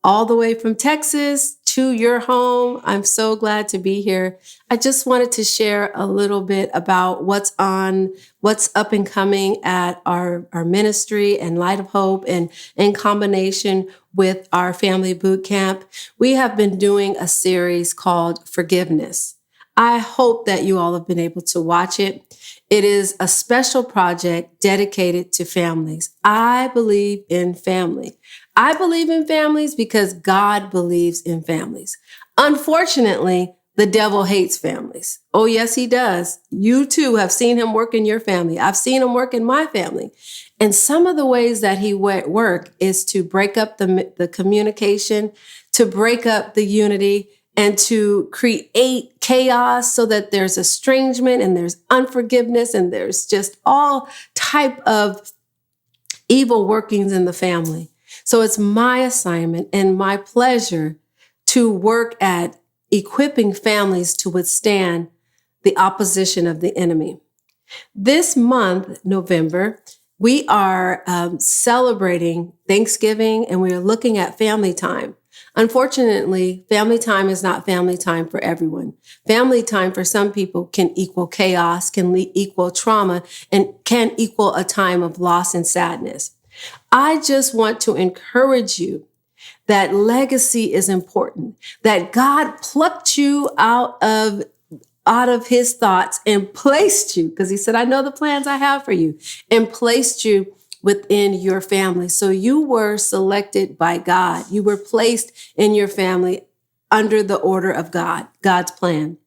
all the way from Texas to your home. I'm so glad to be here. I just wanted to share a little bit about what's up and coming at our ministry and Light of Hope, and in combination with our family boot camp. We have been doing a series called Forgiveness. I hope that you all have been able to watch it. It is a special project dedicated to families. I believe in family. I believe in families because God believes in families. Unfortunately, the devil hates families. Oh, yes, he does. You too have seen him work in your family. I've seen him work in my family. And some of the ways that he work is to break up the communication, to break up the unity, and to create chaos so that there's estrangement and there's unforgiveness and there's just all type of evil workings in the family. So it's my assignment and my pleasure to work at equipping families to withstand the opposition of the enemy. This month, November, we are celebrating Thanksgiving, and we are looking at family time. Unfortunately, family time is not family time for everyone. Family time for some people can equal chaos, can equal trauma, and can equal a time of loss and sadness. I just want to encourage you that legacy is important, that God plucked you out of his thoughts and placed you, because he said, I know the plans I have for you, and placed you within your family. So you were selected by God. You were placed in your family under the order of God, God's plan.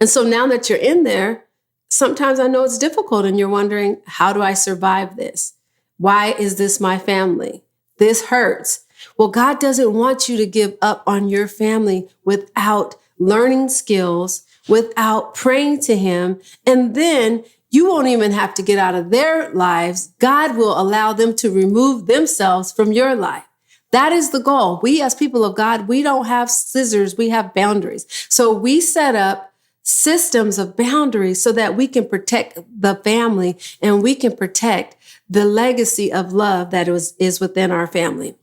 And so now that you're in there, sometimes I know it's difficult and you're wondering, how do I survive this? Why is this my family? This hurts. Well, God doesn't want you to give up on your family without learning skills, without praying to him, and then you won't even have to get out of their lives. God will allow them to remove themselves from your life. That is the goal. We as people of God, we don't have scissors, we have boundaries. So we set up systems of boundaries so that we can protect the family and we can protect the legacy of love that is within our family.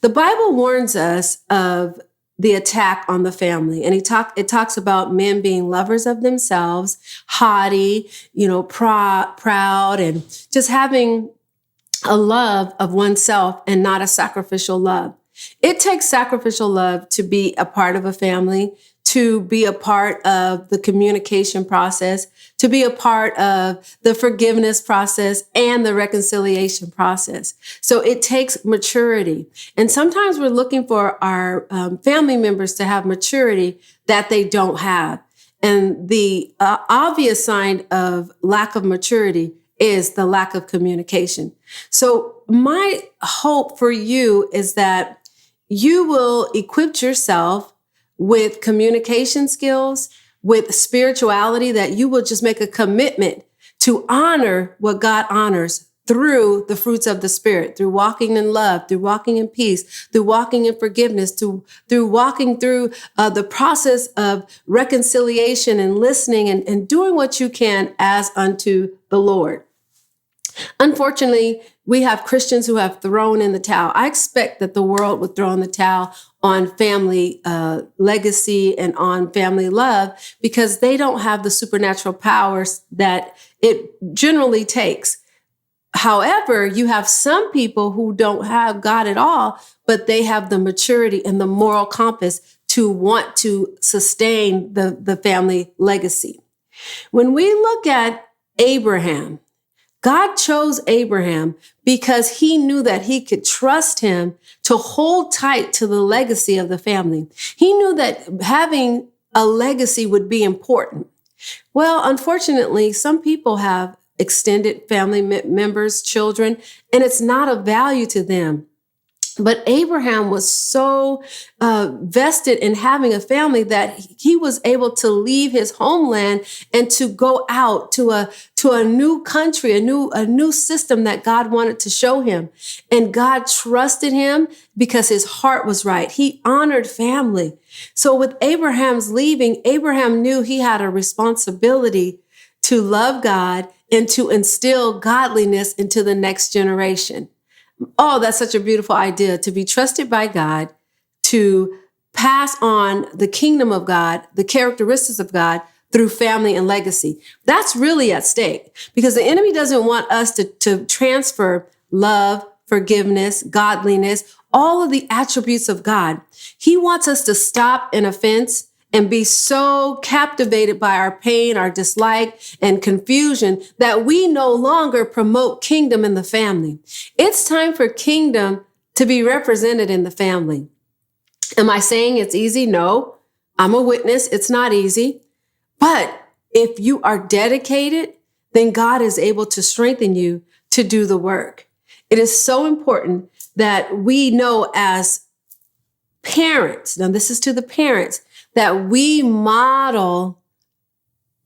The Bible warns us of the attack on the family. And it talks about men being lovers of themselves, haughty, proud, and just having a love of oneself and not a sacrificial love. It takes sacrificial love to be a part of a family, to be a part of the communication process, to be a part of the forgiveness process and the reconciliation process. So it takes maturity. And sometimes we're looking for our family members to have maturity that they don't have. And the obvious sign of lack of maturity is the lack of communication. So my hope for you is that you will equip yourself with communication skills, with spirituality, that you will just make a commitment to honor what God honors through the fruits of the Spirit, through walking in love, through walking in peace, through walking in forgiveness, through walking through the process of reconciliation and listening and doing what you can as unto the Lord. Unfortunately, we have Christians who have thrown in the towel. I expect that the world would throw in the towel on family legacy and on family love because they don't have the supernatural powers that it generally takes. However, you have some people who don't have God at all, but they have the maturity and the moral compass to want to sustain the family legacy. When we look at Abraham, God chose Abraham because he knew that he could trust him to hold tight to the legacy of the family. He knew that having a legacy would be important. Well, unfortunately, some people have extended family members, children, and it's not of value to them. But Abraham was so vested in having a family that he was able to leave his homeland and to go out to a new country, a new system that God wanted to show him. And God trusted him because his heart was right. He honored family. So with Abraham's leaving, Abraham knew he had a responsibility to love God and to instill godliness into the next generation. Oh, that's such a beautiful idea, to be trusted by God, to pass on the kingdom of God, the characteristics of God through family and legacy. That's really at stake because the enemy doesn't want us to transfer love, forgiveness, godliness, all of the attributes of God. He wants us to stop an offense and be so captivated by our pain, our dislike, and confusion that we no longer promote kingdom in the family. It's time for kingdom to be represented in the family. Am I saying it's easy? No. I'm a witness. It's not easy. But if you are dedicated, then God is able to strengthen you to do the work. It is so important that we know as parents, now this is to the parents, that we model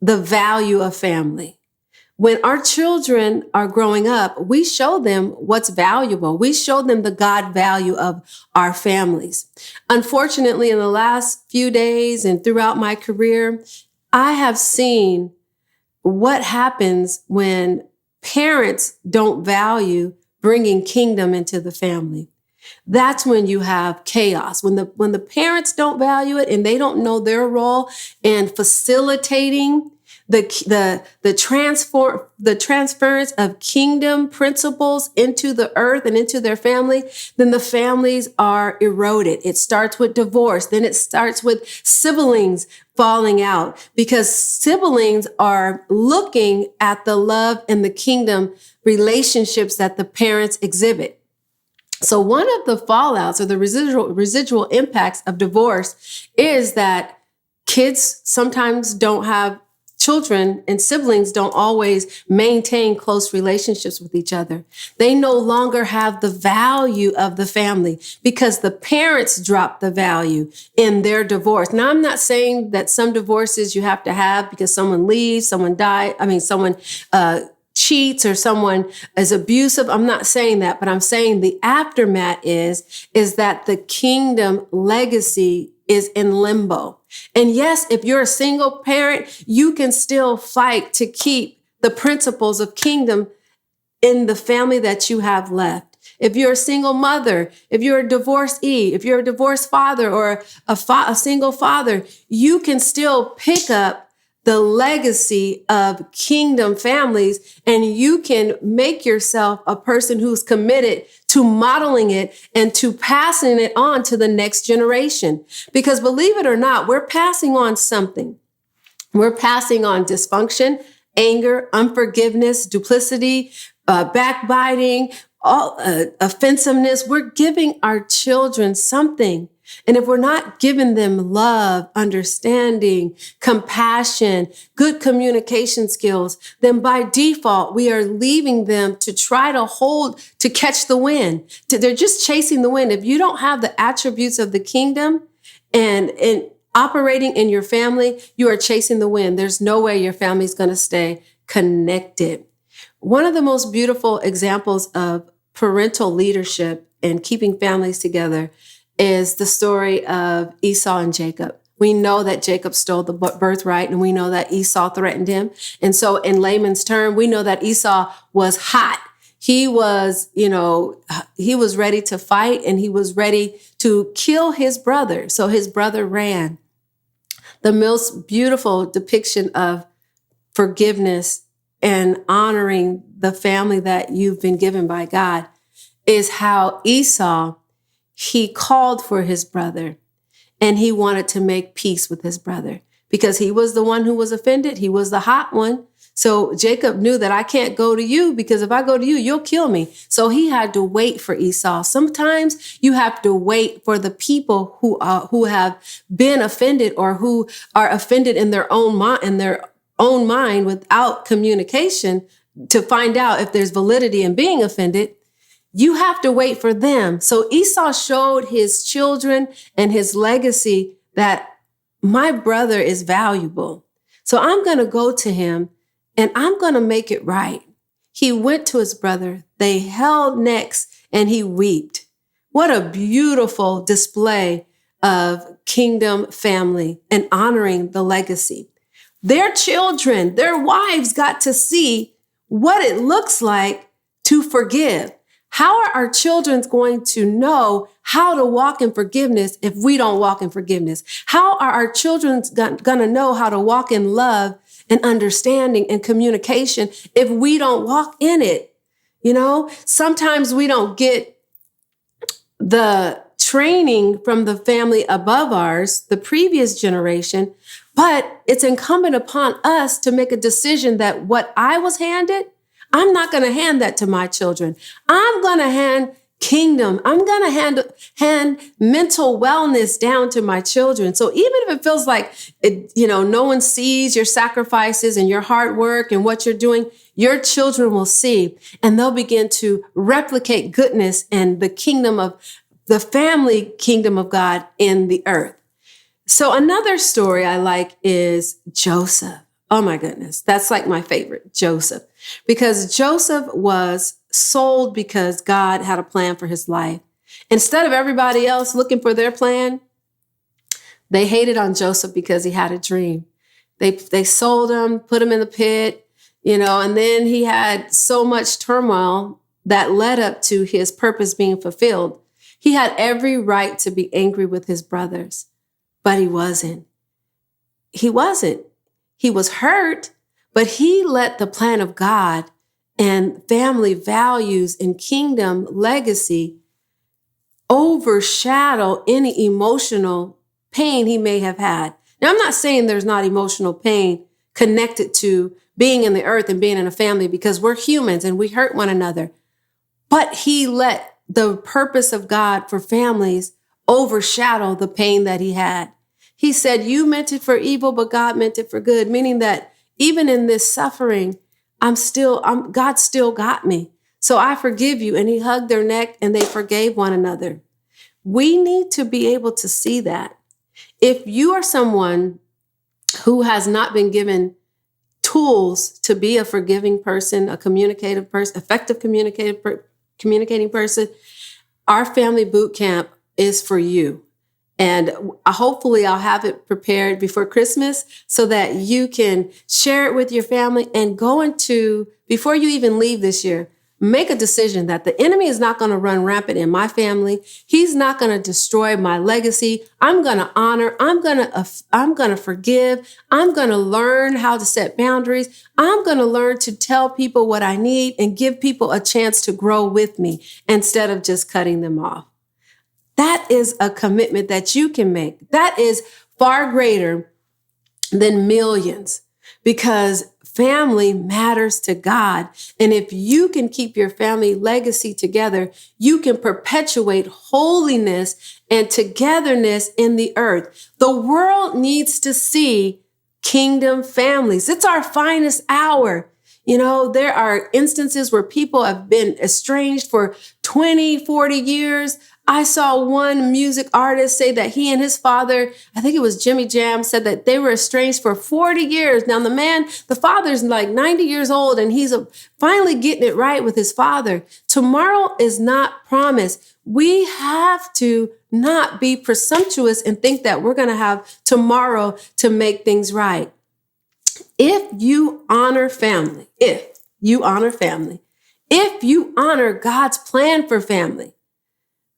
the value of family. When our children are growing up, we show them what's valuable. We show them the God value of our families. Unfortunately, in the last few days and throughout my career, I have seen what happens when parents don't value bringing kingdom into the family. That's when you have chaos. When the parents don't value it and they don't know their role in facilitating the transference of kingdom principles into the earth and into their family, then the families are eroded. It starts with divorce. Then it starts with siblings falling out because siblings are looking at the love and the kingdom relationships that the parents exhibit. So one of the fallouts or the residual impacts of divorce is that kids sometimes don't have children and siblings don't always maintain close relationships with each other. They no longer have the value of the family because the parents drop the value in their divorce. Now, I'm not saying that some divorces you have to have because someone leaves, someone dies. Someone cheats or someone is abusive. I'm not saying that, but I'm saying the aftermath is that the kingdom legacy is in limbo. And yes, if you're a single parent, you can still fight to keep the principles of kingdom in the family that you have left. If you're a single mother, if you're a divorcee, if you're a divorced father or a single father, you can still pick up the legacy of kingdom families, and you can make yourself a person who's committed to modeling it and to passing it on to the next generation. Because believe it or not, we're passing on something. We're passing on dysfunction, anger, unforgiveness, duplicity, backbiting, offensiveness. We're giving our children something. And if we're not giving them love, understanding, compassion, good communication skills, then by default, we are leaving them to try to catch the wind. They're just chasing the wind. If you don't have the attributes of the kingdom and operating in your family, you are chasing the wind. There's no way your family's going to stay connected. One of the most beautiful examples of parental leadership and keeping families together is the story of Esau and Jacob. We know that Jacob stole the birthright, and we know that Esau threatened him. And so in layman's term, we know that Esau was hot. He was ready to fight, and he was ready to kill his brother. So his brother ran. The most beautiful depiction of forgiveness and honoring the family that you've been given by God is how Esau, he called for his brother and he wanted to make peace with his brother because he was the one who was offended. He was the hot one. So Jacob knew that I can't go to you because if I go to you, you'll kill me. So he had to wait for Esau. Sometimes you have to wait for the people who have been offended or who are offended in their own mind without communication to find out if there's validity in being offended. You have to wait for them. So Esau showed his children and his legacy that my brother is valuable. So I'm going to go to him and I'm going to make it right. He went to his brother. They held necks and he wept. What a beautiful display of kingdom family and honoring the legacy. Their children, their wives got to see what it looks like to forgive. How are our children going to know how to walk in forgiveness if we don't walk in forgiveness? How are our children going to know how to walk in love and understanding and communication if we don't walk in it? You know, sometimes we don't get the training from the family above ours, the previous generation, but it's incumbent upon us to make a decision that what I was handed, I'm not going to hand that to my children. I'm going to hand kingdom. I'm going to hand mental wellness down to my children. So even if it feels like no one sees your sacrifices and your hard work and what you're doing, your children will see, and they'll begin to replicate goodness and the kingdom of the family kingdom of God in the earth. So another story I like is Joseph. Oh my goodness. That's like my favorite, Joseph, because Joseph was sold because God had a plan for his life. Instead of everybody else looking for their plan, they hated on Joseph because he had a dream. They sold him, put him in the pit, and then he had so much turmoil that led up to his purpose being fulfilled. He had every right to be angry with his brothers, but he wasn't. He wasn't. He was hurt, but he let the plan of God and family values and kingdom legacy overshadow any emotional pain he may have had. Now, I'm not saying there's not emotional pain connected to being in the earth and being in a family, because we're humans and we hurt one another. But he let the purpose of God for families overshadow the pain that he had. He said, you meant it for evil, but God meant it for good, meaning that even in this suffering, God still got me. So I forgive you. And he hugged their neck and they forgave one another. We need to be able to see that. If you are someone who has not been given tools to be a forgiving person, a communicative person, effective communicating person, our family boot camp is for you. And hopefully I'll have it prepared before Christmas so that you can share it with your family and before you even leave this year, make a decision that the enemy is not going to run rampant in my family. He's not going to destroy my legacy. I'm going to honor. I'm going to forgive. I'm going to learn how to set boundaries. I'm going to learn to tell people what I need and give people a chance to grow with me instead of just cutting them off. That is a commitment that you can make. That is far greater than millions, because family matters to God. And if you can keep your family legacy together, you can perpetuate holiness and togetherness in the earth. The world needs to see kingdom families. It's our finest hour. There are instances where people have been estranged for 20, 40 years. I saw one music artist say that he and his father, I think it was Jimmy Jam, said that they were estranged for 40 years. Now the father's like 90 years old and he's finally getting it right with his father. Tomorrow is not promised. We have to not be presumptuous and think that we're going to have tomorrow to make things right. If you honor family, if you honor God's plan for family,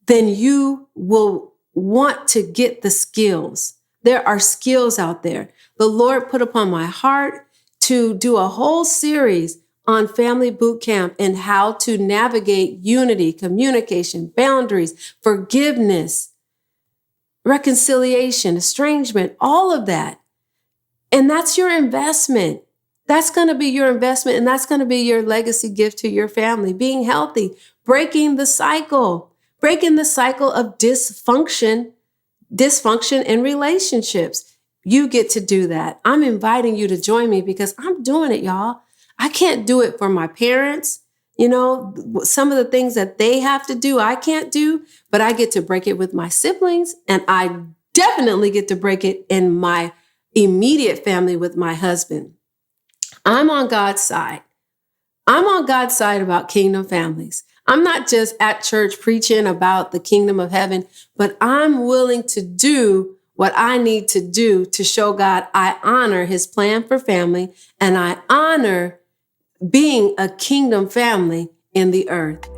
then you will want to get the skills. There are skills out there. The Lord put upon my heart to do a whole series on family boot camp and how to navigate unity, communication, boundaries, forgiveness, reconciliation, estrangement, all of that. And that's your investment. That's going to be your investment, and that's going to be your legacy gift to your family. Being healthy, breaking the cycle of dysfunction in relationships. You get to do that. I'm inviting you to join me because I'm doing it, y'all. I can't do it for my parents. Some of the things that they have to do, I can't do, but I get to break it with my siblings, and I definitely get to break it in my immediate family with my husband. I'm on God's side. I'm on God's side about kingdom families. I'm not just at church preaching about the kingdom of heaven, but I'm willing to do what I need to do to show God I honor his plan for family and I honor being a kingdom family in the earth.